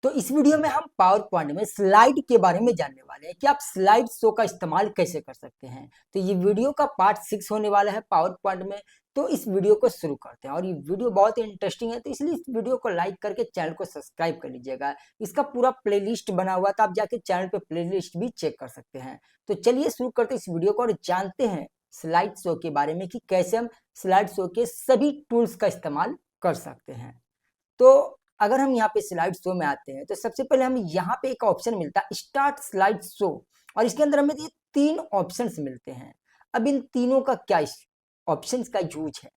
तो इस वीडियो में हम पावर पॉइंट में स्लाइड के बारे में जानने वाले हैं कि आप स्लाइड शो का इस्तेमाल कैसे कर सकते हैं। तो ये वीडियो का पार्ट 6 होने वाला है पावर पॉइंट में। तो इस वीडियो को शुरू करते हैं और ये वीडियो बहुत ही इंटरेस्टिंग है, तो इसलिए इस वीडियो को लाइक करके चैनल को सब्सक्राइब कर लीजिएगा। इसका पूरा प्लेलिस्ट बना हुआ था, आप जाके चैनल पे प्लेलिस्ट भी चेक कर सकते हैं। तो चलिए शुरू करते हैं इस वीडियो को और जानते हैं स्लाइड शो के बारे में कि कैसे हम स्लाइड शो के सभी टूल्स का इस्तेमाल कर सकते हैं। तो अगर हम यहाँ पे स्लाइड शो में आते हैं तो सबसे पहले हम यहाँ पे एक ऑप्शन मिलता है स्टार्ट स्लाइड शो, और इसके अंदर हमें ये 3 ऑप्शंस मिलते हैं। अब इन तीनों का क्या ऑप्शंस का यूज है,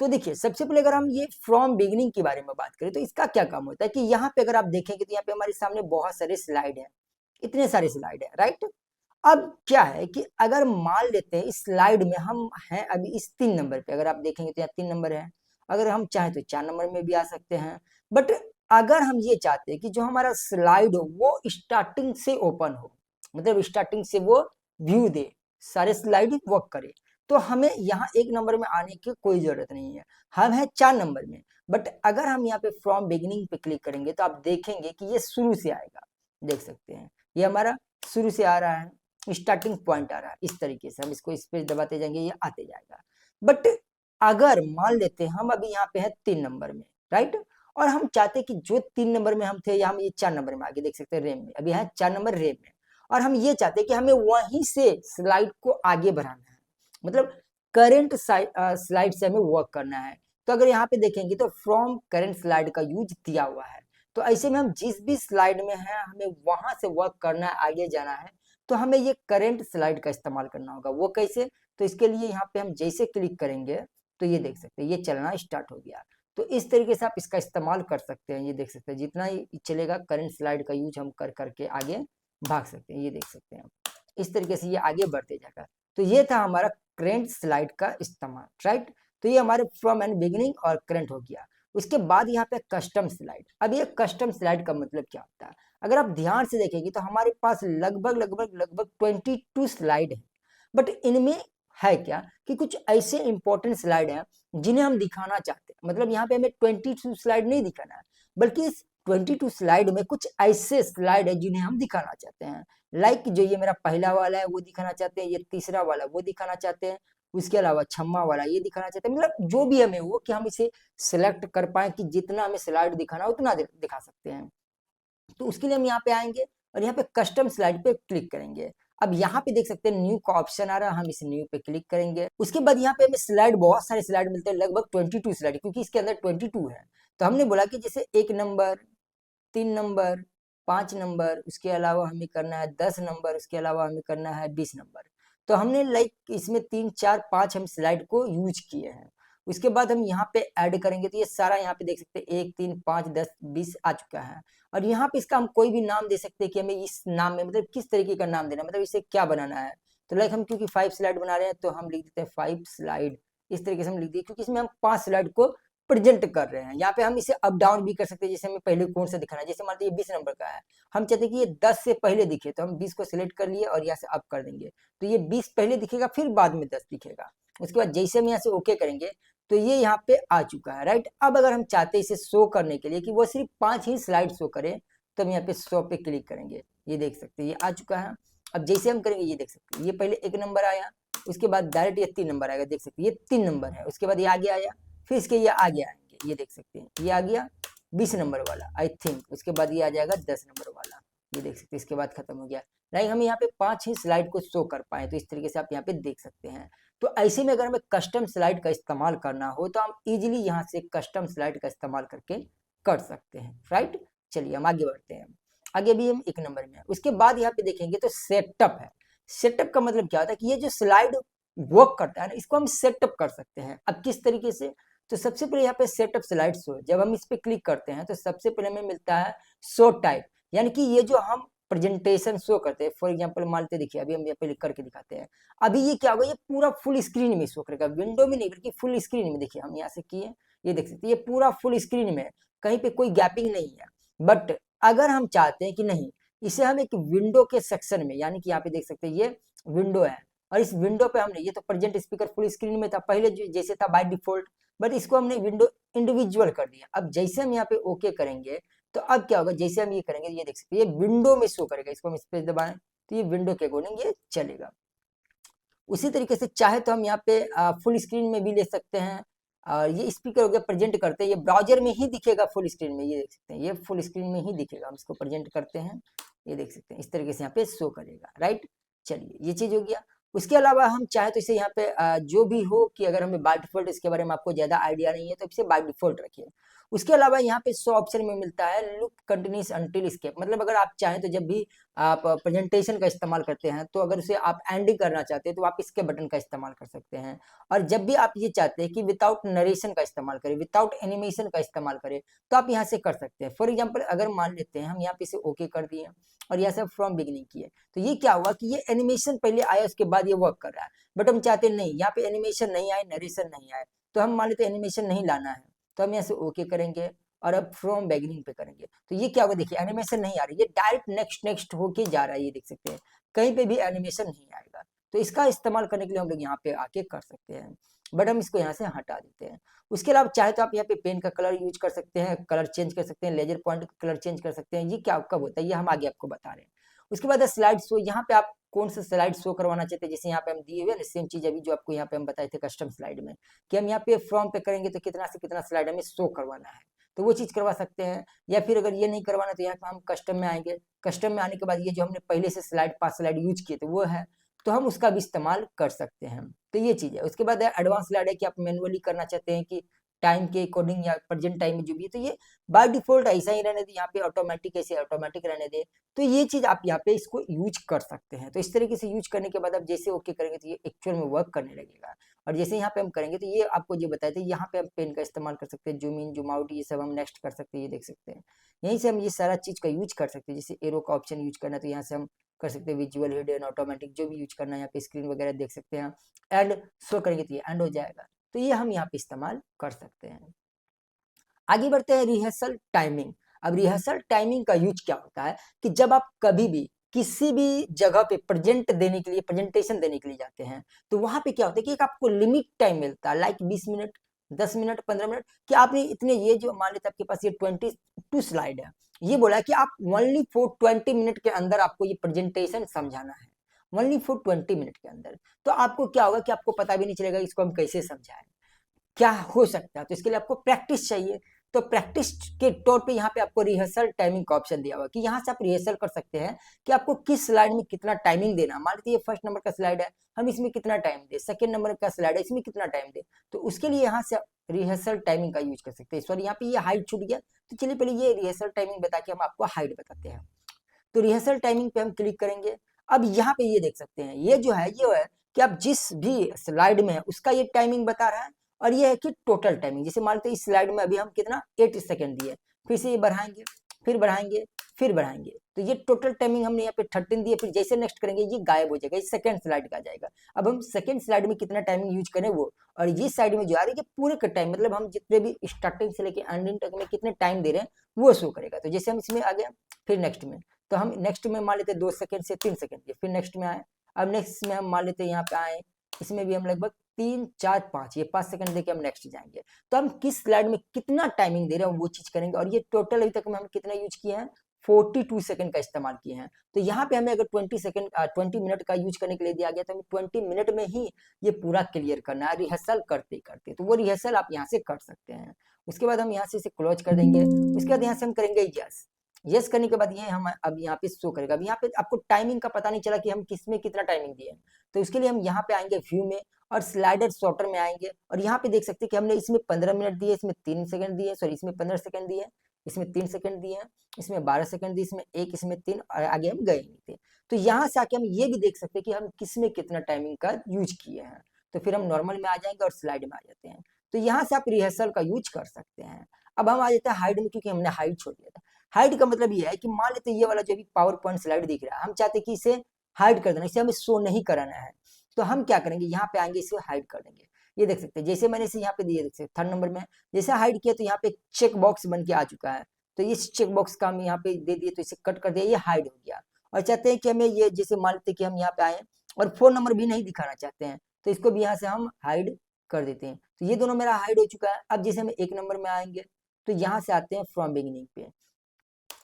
तो देखिए सबसे पहले अगर हम ये फ्रॉम बिगिनिंग के बारे में बात करें तो इसका क्या काम होता है कि यहाँ पे अगर आप देखेंगे तो यहाँ पे हमारे सामने बहुत सारे स्लाइड है, इतने सारे स्लाइड है, राइट। अब क्या है कि अगर मान लेते हैं इस स्लाइड में हम हैं अभी इस 3 नंबर पे, अगर आप देखेंगे तो यहाँ 3 नंबर है, अगर हम चाहें तो 4 नंबर में भी आ सकते हैं। बट अगर हम ये चाहते हैं कि जो हमारा स्लाइड हो वो स्टार्टिंग से ओपन हो, मतलब स्टार्टिंग से वो व्यू दे, सारे स्लाइड वर्क करे, तो हमें यहाँ 1 नंबर में आने की कोई जरूरत नहीं है, हम हैं 4 नंबर में। बट अगर हम यहाँ पे फ्रॉम बिगिनिंग पे क्लिक करेंगे तो आप देखेंगे कि ये शुरू से आएगा, देख सकते हैं ये हमारा शुरू से आ रहा है, स्टार्टिंग पॉइंट आ रहा है। इस तरीके से हम इसको इस पे दबाते जाएंगे, ये आते जाएगा। बट अगर मान लेते हैं हम अभी यहाँ पे है 3 नंबर में, राइट, और हम चाहते हैं कि जो 3 नंबर में हम थे या हम ये 4 नंबर में आगे देख सकते हैं रेम में, अभी है 4 नंबर रेम में, और हम ये चाहते हैं कि हमें वहीं से स्लाइड को आगे बढ़ाना है, मतलब करेंट स्लाइड से हमें वर्क करना है। तो अगर यहाँ पे देखेंगे तो फ्रॉम करेंट स्लाइड का यूज दिया हुआ है। तो ऐसे में हम जिस भी स्लाइड में है हमें वहां से वर्क करना है, आगे जाना है, तो हमें ये करेंट स्लाइड का इस्तेमाल करना होगा। वो कैसे, तो इसके लिए यहाँ पे हम जैसे क्लिक करेंगे तो ये देख सकते हैं ये चलना स्टार्ट हो गया। तो इस तरीके से आप इसका इस्तेमाल कर सकते हैं। ये देख सकते हैं जितना ही चलेगा करंट स्लाइड का यूज हम कर करके आगे भाग सकते हैं। ये देख सकते हैं इस तरीके से ये आगे बढ़ते जाएगा। तो ये था हमारा करंट स्लाइड का इस्तेमाल, राइट। तो ये हमारे फ्रॉम एंड बिगिनिंग और करंट हो गया। उसके बाद यहाँ पे कस्टम स्लाइड। अब ये कस्टम स्लाइड का मतलब क्या होता है, अगर आप ध्यान से देखेंगे तो हमारे पास लगभग लगभग लगभग 22 स्लाइड है। बट इनमें है क्या कि कुछ ऐसे इंपॉर्टेंट स्लाइड हैं जिन्हें हम दिखाना चाहते हैं, मतलब यहाँ पे हमें 22 स्लाइड नहीं दिखाना है, बल्कि इस 22 स्लाइड में कुछ ऐसे स्लाइड है जिन्हें हम दिखाना चाहते हैं। लाइक जो ये मेरा पहला वाला है वो दिखाना चाहते हैं, ये तीसरा वाला वो दिखाना चाहते हैं, उसके अलावा 6वां वाला ये दिखाना चाहते हैं। मतलब जो भी हमें वो कि हम इसे सिलेक्ट कर पाए कि जितना हमें स्लाइड दिखाना उतना दिखा सकते हैं। तो उसके लिए हम यहाँ पे आएंगे और यहाँ पे कस्टम स्लाइड पे क्लिक करेंगे। अब यहाँ पे देख सकते हैं न्यू का ऑप्शन आ रहा है, हम इस न्यू पे क्लिक करेंगे। उसके बाद यहाँ पे हमें स्लाइड, बहुत सारे स्लाइड मिलते हैं, लगभग 22 स्लाइड, क्योंकि इसके अंदर 22 है। तो हमने बोला कि जैसे 1 नंबर, 3 नंबर, 5 नंबर, उसके अलावा हमें करना है 10 नंबर, उसके अलावा हमें करना है 20 नंबर। तो हमने लाइक इसमें 3 4 5 हम स्लाइड को यूज किए हैं। उसके बाद हम यहाँ पे ऐड करेंगे तो ये सारा यहाँ पे देख सकते हैं 1 3 5 10 20 आ चुका है। और यहाँ पे इसका हम कोई भी नाम दे सकते हैं कि हमें इस नाम में मतलब किस तरीके का नाम देना है, मतलब इसे क्या बनाना है। तो लाइक हम क्योंकि 5 स्लाइड बना रहे हैं तो हम लिख देते हैं 5 स्लाइड, इस तरीके से हम लिख दिए, क्योंकि इसमें हम 5 स्लाइड को प्रेजेंट कर रहे हैं। यहाँ पे हम इसे अप डाउन भी कर सकते हैं, जैसे हमें पहले कौन सा दिखाना है। जैसे मान लीजिए 20 नंबर का है, हम चाहते हैं कि ये 10 से पहले दिखे, तो हम 20 को सिलेक्ट कर लिए और यहाँ से अप कर देंगे, तो ये 20 पहले दिखेगा, फिर बाद में 10 दिखेगा। उसके बाद जैसे हम यहाँ से ओके करेंगे तो ये यहाँ पे आ चुका है, राइट। अब अगर हम चाहते हैं इसे शो करने के लिए कि वो सिर्फ 5 ही स्लाइड शो करे, तो हम यहाँ पे शो पे क्लिक करेंगे। ये देख सकते हैं ये आ चुका है। अब जैसे हम करेंगे ये देख सकते हैं ये पहले 1 नंबर आया, उसके बाद डायरेक्ट ये 3 नंबर आएगा, देख सकते हैं ये 3 नंबर है। उसके बाद ये आगे आया, फिर इसके ये आगे आएंगे, ये देख सकते हैं ये आ गया 20 नंबर वाला आई थिंक। उसके बाद ये आ जाएगा 10 नंबर वाला, ये देख सकते हैं इसके बाद खत्म हो गया। राइट, हम यहाँ पे 5 ही स्लाइड को शो कर पाए, तो इस तरीके से आप यहाँ पे देख सकते हैं। तो ऐसे में अगर हमें कस्टम स्लाइड का इस्तेमाल करना हो तो हम इजीली यहाँ से कस्टम स्लाइड का इस्तेमाल करके कर सकते हैं, राइट। चलिए हम आगे बढ़ते हैं, आगे भी हम 1 नंबर में। उसके बाद यहाँ पे देखेंगे तो सेटअप है। सेटअप का मतलब क्या होता है कि ये जो स्लाइड वर्क करता है ना, इसको हम सेटअप कर सकते हैं। अब किस तरीके से, तो सबसे पहले यहाँ पे सेटअप स्लाइड शो, जब हम इस पे क्लिक करते हैं तो सबसे पहले हमें मिलता है शो टाइप, यानी कि ये जो हम प्रेजेंटेशन शो करते हैं। फॉर एग्जांपल मान लेते, देखिए अभी हम यहाँ पे करके दिखाते हैं। अभी ये क्या होगा, ये पूरा फुल स्क्रीन में शो करेगा, विंडो में नहीं बल्कि फुल स्क्रीन में। देखिए हम यहाँ से किए, ये देख सकते हैं ये पूरा फुल स्क्रीन में, कहीं पे कोई गैपिंग नहीं है। बट अगर हम चाहते हैं कि नहीं, इसे हम एक विंडो के सेक्शन में, यानी कि यहाँ पे देख सकते हैं ये विंडो है, और इस विंडो पे हमने, ये तो प्रेजेंट स्पीकर फुल स्क्रीन में था पहले जैसे था बाय डिफॉल्ट, बट इसको हमने विंडो इंडिविजुअल कर दिया। अब जैसे हम यहाँ पे ओके करेंगे तो अब क्या होगा, जैसे हम ये करेंगे ये देख सकते हैं ये विंडो में शो करेगा, इसको हम स्पेस दबाएं तो ये विंडो के अकॉर्डिंग ये चलेगा। उसी तरीके से चाहे तो हम यहाँ पे फुल स्क्रीन में भी ले सकते हैं। और ये स्पीकर हो गया, प्रेजेंट करते हैं, ये ब्राउजर में ही दिखेगा फुल स्क्रीन में, ये देख सकते हैं ये फुल स्क्रीन में ही दिखेगा। हम इसको प्रेजेंट करते हैं, ये देख सकते हैं इस तरीके से यहाँ पे शो करेगा, राइट। चलिए ये चीज हो गया। उसके अलावा हम चाहे तो इसे यहाँ पे जो भी हो कि अगर हमें बाय डिफॉल्ट इसके बारे में आपको ज्यादा आइडिया नहीं है तो इसे बाय डिफॉल्ट रखिए। उसके अलावा यहाँ पे 100 ऑप्शन में मिलता है लुक कंटिन्यूस अंटिल स्केप, मतलब अगर आप चाहें तो जब भी आप प्रेजेंटेशन का इस्तेमाल करते हैं तो अगर उसे आप एंडिंग करना चाहते हैं तो आप इसके बटन का इस्तेमाल कर सकते हैं। और जब भी आप ये चाहते हैं कि विदाउट नरेशन का इस्तेमाल करें, विदाउट एनिमेशन का इस्तेमाल करें, तो आप यहाँ से कर सकते हैं। फॉर एग्जाम्पल अगर मान लेते हैं हम यहाँ पे इसे ओके कर दिए और यहाँ से फ्रॉम बिगिनिंग किए, तो ये क्या हुआ कि ये एनिमेशन पहले आया उसके बाद ये वर्क कर रहा है। बट हम चाहते नहीं यहाँ पे एनिमेशन नहीं आए, नरेशन नहीं आए, तो हम मान लेते एनिमेशन नहीं लाना है, तो हम यहाँ से ओके करेंगे और अब फ्रॉम बिगिनिंग पे करेंगे। तो ये क्या होगा, देखिए एनिमेशन नहीं आ रही, ये डायरेक्ट नेक्स्ट नेक्स्ट होके जा रहा है, ये देख सकते हैं कहीं पे भी एनिमेशन नहीं आएगा। तो इसका इस्तेमाल करने के लिए हम लोग यहाँ पे आके कर सकते हैं, बट हम इसको यहाँ से हटा देते हैं। उसके अलावा चाहे तो आप यहाँ पे पेन का कलर यूज कर सकते हैं, कलर चेंज कर सकते हैं, लेजर पॉइंट का कलर चेंज कर सकते हैं। ये क्या कब होता है ये हम आगे आपको बता रहे हैं। उसके बाद स्लाइड शो, यहाँ पे आप कौन सा स्लाइड शो करवाना चाहते हैं, जैसे यहाँ पे हम दिए हुए ना सेम चीज अभी जो आपको यहाँ पे हम बताए थे कस्टम स्लाइड में, कि हम यहाँ पे फ्रॉम पे करेंगे तो कितना से कितना स्लाइड हमें शो करवाना है, तो वो चीज करवा सकते हैं। या फिर अगर ये नहीं करवाना तो यहाँ पे हम कस्टम में आएंगे, कस्टम में आने के बाद ये जो हमने पहले से स्लाइड 5 स्लाइड यूज किए थे वो है, तो हम उसका भी इस्तेमाल कर सकते हैं। तो ये चीज है। उसके बाद एडवांस स्लाइड है कि आप मैनुअली करना चाहते हैं कि टाइम के अकॉर्डिंग या प्रेजेंट टाइम में जो भी है, तो ये बाय डिफॉल्ट ऐसा ही रहने दे, यहाँ पे ऑटोमेटिक ऐसे ऑटोमेटिक रहने दे। तो ये चीज आप यहाँ पे इसको यूज कर सकते हैं। तो इस तरीके से यूज करने के बाद आप जैसे ओके करेंगे तो ये एक्चुअल में वर्क करने लगेगा। और जैसे यहाँ पे हम करेंगे तो ये आपको जो बताए थे, यहाँ पे हम पेन का इस्तेमाल कर सकते हैं, जूम इन जूम आउट ये सब हम नेक्स्ट कर सकते हैं, ये देख सकते हैं। यहीं से हम ये सारा चीज का यूज कर सकते हैं। जैसे एरो का ऑप्शन यूज करना है तो यहाँ से हम कर सकते हैं, विजुअल हिडन ऑटोमेटिक जो भी यूज करना है, यहाँ पे स्क्रीन वगैरह देख सकते हैं। एंड शो करेंगे तो ये एंड हो जाएगा, तो ये हम यहाँ पे इस्तेमाल कर सकते हैं। आगे बढ़ते हैं रिहर्सल टाइमिंग। अब रिहर्सल टाइमिंग का यूज क्या होता है कि जब आप कभी भी किसी भी जगह पे प्रेजेंट देने के लिए, प्रेजेंटेशन देने के लिए जाते हैं, तो वहां पे क्या होता है कि एक आपको लिमिट टाइम मिलता है, लाइक 20 मिनट, 10 मिनट, 15 मिनट, कि आपने इतने, ये जो मान लेते आपके पास ये 22 स्लाइड है, ये बोला है कि आप ओनली फॉर 20 मिनट के अंदर आपको ये प्रेजेंटेशन समझाना है, ओनली फॉर 20 मिनट के अंदर। तो आपको क्या होगा कि आपको पता भी नहीं चलेगा इसको हम कैसे समझाएं, क्या हो सकता है। तो इसके लिए आपको प्रैक्टिस चाहिए। तो प्रैक्टिस के तौर पे यहाँ पे आपको रिहर्सल टाइमिंग का ऑप्शन दिया हुआ कि यहाँ से आप रिहर्सल कर सकते हैं कि आपको किस स्लाइड में कितना टाइमिंग देना। मान लीजिए फर्स्ट नंबर का स्लाइड है, हम इसमें कितना टाइम दे, सेकंड नंबर का स्लाइड है इसमें कितना टाइम दे, तो उसके लिए यहाँ से रिहर्सल टाइमिंग का यूज कर सकते हैं। सॉरी यहाँ पे ये हाइट छूट गया, तो चलिए पहले ये रिहर्सल टाइमिंग बता के हम आपको हाइट बताते हैं। तो रिहर्सल टाइमिंग पे हम क्लिक करेंगे। अब यहाँ पे ये देख सकते हैं, ये जो है ये है कि आप जिस भी स्लाइड में है उसका ये टाइमिंग बता रहा है, और ये है कि टोटल टाइमिंग। जैसे मान लेते इस स्लाइड में अभी हम कितना 8 सेकंड दिए, फिर से ये बढ़ाएंगे, फिर बढ़ाएंगे, फिर बढ़ाएंगे, तो ये टोटल टाइमिंग हमने यहाँ पे 13 दिए। फिर जैसे नेक्स्ट करेंगे ये गायब हो जाएगा, ये सेकंड स्लाइड का जाएगा। अब हम सेकंड स्लाइड में कितना टाइमिंग यूज करें वो, और ये साइड में जो आ रही है पूरे का टाइम, मतलब हम जितने भी स्टार्टिंग से लेके एंडिंग तक में कितने टाइम दे रहे हैं वो शो करेगा। तो जैसे हम इसमें आ गया, फिर नेक्स्ट में, तो हम नेक्स्ट में मान लेते 2 सेकंड से 3 सेकंड दिए, फिर नेक्स्ट में आए। अब नेक्स्ट में हम मान लेते यहाँ पे आए, इसमें भी हम लगभग 3, 4, 5, ये 5 सेकंड देके हम नेक्स्ट जाएंगे। तो हम किस स्लाइड में कितना टाइमिंग दे रहे हैं वो चीज करेंगे। और ये टोटल अभी तक में हम कितना यूज किए हैं, 42 सेकंड का इस्तेमाल किए हैं। तो यहाँ पे हमें अगर 20 मिनट का यूज करने के लिए दिया गया तो हमें 20 मिनट में ही ये पूरा क्लियर करना है रिहर्सल करते करते। तो वो रिहर्सल आप यहाँ से कर सकते हैं। उसके बाद हम यहाँ से इसे क्लोज कर देंगे। उसके बाद यहाँ से हम करेंगे यस। यस करने के बाद ये हम अब यहाँ पे शो करेगा। अब यहाँ पे आपको टाइमिंग का पता नहीं चला कि हम किस में कितना टाइमिंग दिए, तो इसके लिए हम यहाँ पे आएंगे व्यू में और स्लाइडर शॉर्टर में आएंगे, और यहाँ पे देख सकते हैं कि हमने इसमें 15 मिनट दिए, इसमें 3 सेकंड दिए, सॉरी इसमें 15 सेकंड दिए, इसमें 3 सेकंड दिए, इसमें 12 सेकंड दिए, इसमें 1, इसमें 3, और आगे हम गए नहीं थे। तो यहाँ से आके हम ये भी देख सकते हैं कि हम किस में कितना टाइमिंग का यूज किए हैं। तो फिर हम नॉर्मल में आ जाएंगे और स्लाइड में आ जाते हैं। तो यहाँ से आप रिहर्सल का यूज कर सकते हैं। अब हम आ जाते हैं हाइड में, क्योंकि हमने हाइड छोड़ दिया था। हाइड का मतलब ये है कि मान लेते ये वाला जो भी पावर पॉइंट स्लाइड दिख रहा है, हम चाहते हैं कि इसे हाइड कर देना, इसे हमें शो नहीं कराना है। तो हम क्या करेंगे, यहाँ पे आएंगे, इसे हाइड कर देंगे। ये देख सकते हैं जैसे मैंने इसे यहाँ पे दिए, देख सकते 3rd नंबर में जैसे हाइड किया तो यहाँ पे चेक बॉक्स बन के आ चुका है। तो इस चेक बॉक्स का हम यहाँ पे दे दिए, तो इसे कट कर दिया, ये हाइड हो गया। और चाहते हैं कि हमें ये जैसे मान लेते कि हम यहाँ पे आए और 4 नंबर भी नहीं दिखाना चाहते हैं, तो इसको भी यहाँ से हम हाइड कर देते हैं। तो ये दोनों मेरा हाइड हो चुका है। अब जैसे हम 1 नंबर में आएंगे तो यहाँ से आते हैं फ्रॉम बिगिनिंग पे।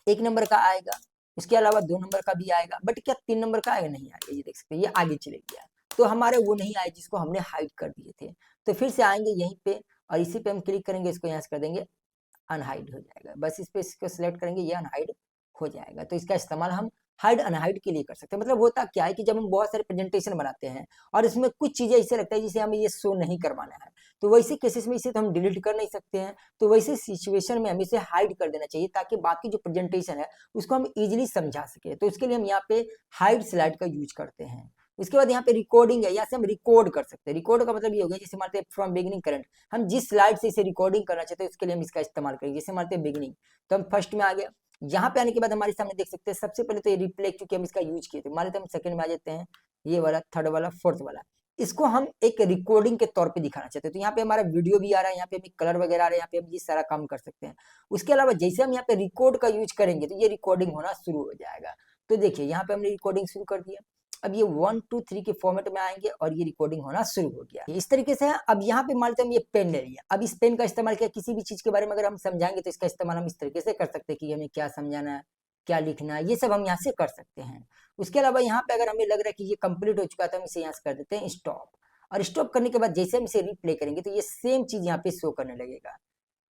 1 नंबर का आएगा, उसके अलावा 2 नंबर का भी आएगा, बट क्या 3 नंबर का आएगा? नहीं आएगा। ये देख सकते हैं, ये आगे चले गया। तो हमारे वो नहीं आए जिसको हमने हाइड कर दिए थे। तो फिर से आएंगे यहीं पे और इसी पे हम क्लिक करेंगे, इसको यहाँ से कर देंगे अनहाइड हो जाएगा। बस इस पे इसको सिलेक्ट करेंगे, ये अनहाइड हो जाएगा। तो इसका इस्तेमाल हम हाइड अनहाइड के लिए कर सकते हैं। मतलब होता क्या है कि जब हम बहुत सारे प्रेजेंटेशन बनाते हैं और इसमें कुछ चीजें ऐसे लगता है जिसे हमें ये शो नहीं करवाना है, तो वैसे केसेस में इसे तो हम डिलीट कर नहीं सकते हैं। तो वैसे सिचुएशन में हमें इसे हाइड कर देना चाहिए ताकि बाकी जो प्रेजेंटेशन है उसको हम इजिली समझा सके। तो इसके लिए हम यहाँ पे हाइड स्लाइड का यूज करते हैं। उसके बाद यहाँ पे रिकॉर्डिंग है, यहाँ से हम रिकॉर्ड कर सकते हैं। रिकॉर्ड का मतलब ये हो गया जैसे मानते हैं फ्रॉम बिगिनिंग करंट, हम जिस स्लाइड से इसे रिकॉर्डिंग करना चाहते हैं उसके लिए हम इसका इस्तेमाल करेंगे। जैसे मानते हैं बिगिनिंग, तो हम फर्स्ट में आ गया। यहाँ पे आने के बाद हमारे सामने देख सकते हैं सबसे पहले तो ये रिप्ले, क्योंकि हम इसका यूज किए थे। मान लेते हैं हम सेकंड में आ जाते हैं, ये वाला, थर्ड वाला, फोर्थ वाला। इसको हम एक रिकॉर्डिंग के तौर पे दिखाना चाहते हैं। तो यहाँ पे हमारा वीडियो भी आ रहा है, यहाँ पे हमें कलर वगैरह आ रहा है, यहाँ पे हम ये सारा काम कर सकते हैं। उसके अलावा जैसे हम यहाँ पे रिकॉर्ड का यूज करेंगे तो ये रिकॉर्डिंग होना शुरू हो जाएगा। तो देखिए यहाँ पे हमने रिकॉर्डिंग शुरू कर दिया। अब ये 1 2 3 के फॉर्मेट में आएंगे और ये रिकॉर्डिंग होना शुरू हो गया। इस तरीके से अब यहाँ पे मान लेते हैं हम ये पेन ले लिया। अब इस पेन का इस्तेमाल किया, किसी भी चीज के बारे में अगर हम समझाएंगे तो इसका इस्तेमाल हम इस तरीके से कर सकते हैं कि हमें क्या समझाना है, क्या लिखना है, ये सब हम यहाँ से कर सकते हैं। उसके अलावा यहाँ पे अगर हमें लग रहा है कि ये कंप्लीट हो चुका है तो हम इसे यहाँ से कर देते हैं स्टॉप। और स्टॉप करने के बाद जैसे हम इसे रिप्ले करेंगे तो ये सेम चीज यहाँ पे शो करने लगेगा।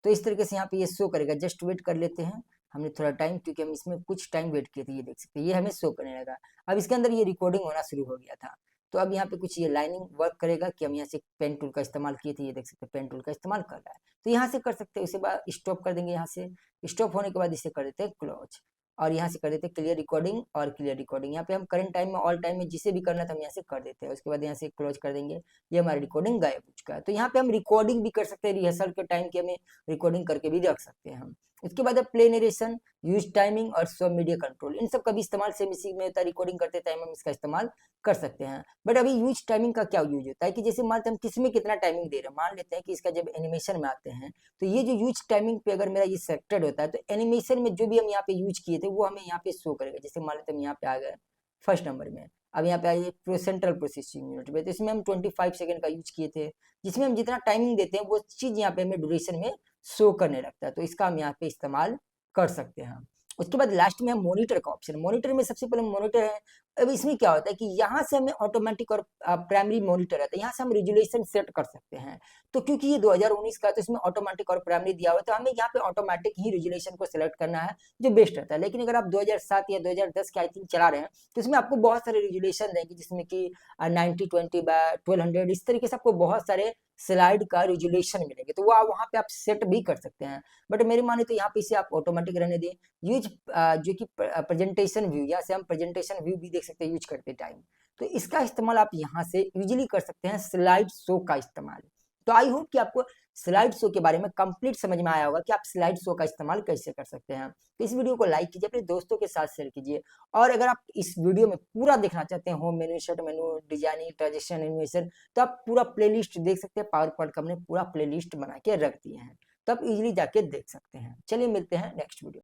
तो इस तरीके से यहाँ पे ये शो करेगा। जस्ट वेट कर लेते हैं, हमने थोड़ा टाइम, क्योंकि हम इसमें कुछ टाइम वेट किए थे। ये देख सकते हैं, ये हमें शो करने लगा। अब इसके अंदर ये रिकॉर्डिंग होना शुरू हो गया था। तो अब यहाँ पे कुछ ये लाइनिंग वर्क करेगा कि हम यहाँ से पेन टूल का इस्तेमाल किए थे। ये देख सकते हैं पेन टूल का इस्तेमाल कर रहा है, तो यहाँ से कर सकते हैं। उसके बाद स्टॉप कर देंगे। यहाँ से स्टॉप होने के बाद इसे कर देते हैं क्लोज और यहाँ से कर देते हैं क्लियर रिकॉर्डिंग और क्लियर रिकॉर्डिंग। यहाँ पे हम करंट टाइम में, ऑल टाइम में, जिसे भी करना था हम यहाँ से कर देते हैं। उसके बाद यहाँ से क्लोज कर देंगे, ये हमारी रिकॉर्डिंग गायब हो चुका है। तो यहाँ पे हम रिकॉर्डिंग भी कर सकते हैं, रिहर्सल के टाइम की हमें रिकॉर्डिंग करके भी रख सकते हैं हम। उसके बाद प्ले नरेशन, यूज टाइमिंग और शो मीडिया कंट्रोल, इन सब का भी इस्तेमाल सेम इसी में होता है। रिकॉर्डिंग करते टाइम हम इसका इस्तेमाल कर सकते हैं। बट अभी यूज टाइमिंग का क्या यूज होता है कि जैसे मान लेते हैं हम किसमें कितना टाइमिंग दे रहे हैं। मान लेते हैं कि इसका जब एनिमेशन में आते हैं तो ये जो यूज टाइमिंग पे अगर मेरा ये सेलेक्टेड होता है तो एनिमेशन में जो भी हम यहाँ पे यूज किए थे वो हमें यहाँ पे शो करेगा। जैसे मान लेते हैं हम यहाँ पे आ गए फर्स्ट नंबर में, अब यहाँ पे आइए सेंट्रल प्रोसेसिंग यूनिट में, तो इसमें हम 25 सेकंड का यूज किए थे। जिसमें हम जितना टाइमिंग देते हैं वो चीज यहाँ पे हमें ड्यूरेशन में शो करने लगता है। तो इसका हम यहाँ पे इस्तेमाल कर सकते हैं। उसके बाद लास्ट में हम मॉनिटर का ऑप्शन। मॉनिटर में सबसे पहले मॉनिटर है। अब इसमें क्या होता है कि यहाँ से हमें ऑटोमेटिक और प्राइमरी मॉनिटर आता है, यहाँ से हम रेजुलेशन सेट कर सकते हैं। तो क्योंकि ये 2019 का है तो इसमें ऑटोमेटिक और प्राइमरी दिया हुआ है, तो हमें यहाँ पे ऑटोमेटिक ही रेजुलेशन को सिलेक्ट करना है जो बेस्ट रहता है। लेकिन अगर आप 2007 या 2010 के आई थिंक चला रहे हैं तो इसमें आपको बहुत सारे रेजुलेशन देंगे, जिसमें कि 9020x1200, इस तरीके से आपको बहुत सारे स्लाइड का रेजुलेशन मिलेंगे। तो वो वहाँ पे आप सेट भी कर सकते हैं। बट मेरी माने तो यहाँ पे इसे आप ऑटोमेटिक रहने दें। यूज जो कि प्रेजेंटेशन व्यू, या से हम प्रेजेंटेशन व्यू भी देख सकते हैं यूज करते टाइम। तो इसका इस्तेमाल आप यहाँ से इजीली कर सकते हैं, स्लाइड शो का इस्तेमाल। तो आई होप कि आपको स्लाइड शो के बारे में कंप्लीट समझ में आया होगा कि आप स्लाइड शो का इस्तेमाल कैसे कर सकते हैं। तो इस वीडियो को लाइक कीजिए, अपने दोस्तों के साथ शेयर कीजिए। और अगर आप इस वीडियो में पूरा देखना चाहते हैं, home menu, shirt menu, designing, transition, animation, तो आप पूरा प्लेलिस्ट देख सकते हैं। पावर पॉइंट का हमने पूरा प्लेलिस्ट बना के रख दिए हैं, तो आप इजीली जाके देख सकते हैं। चलिए मिलते हैं नेक्स्ट वीडियो।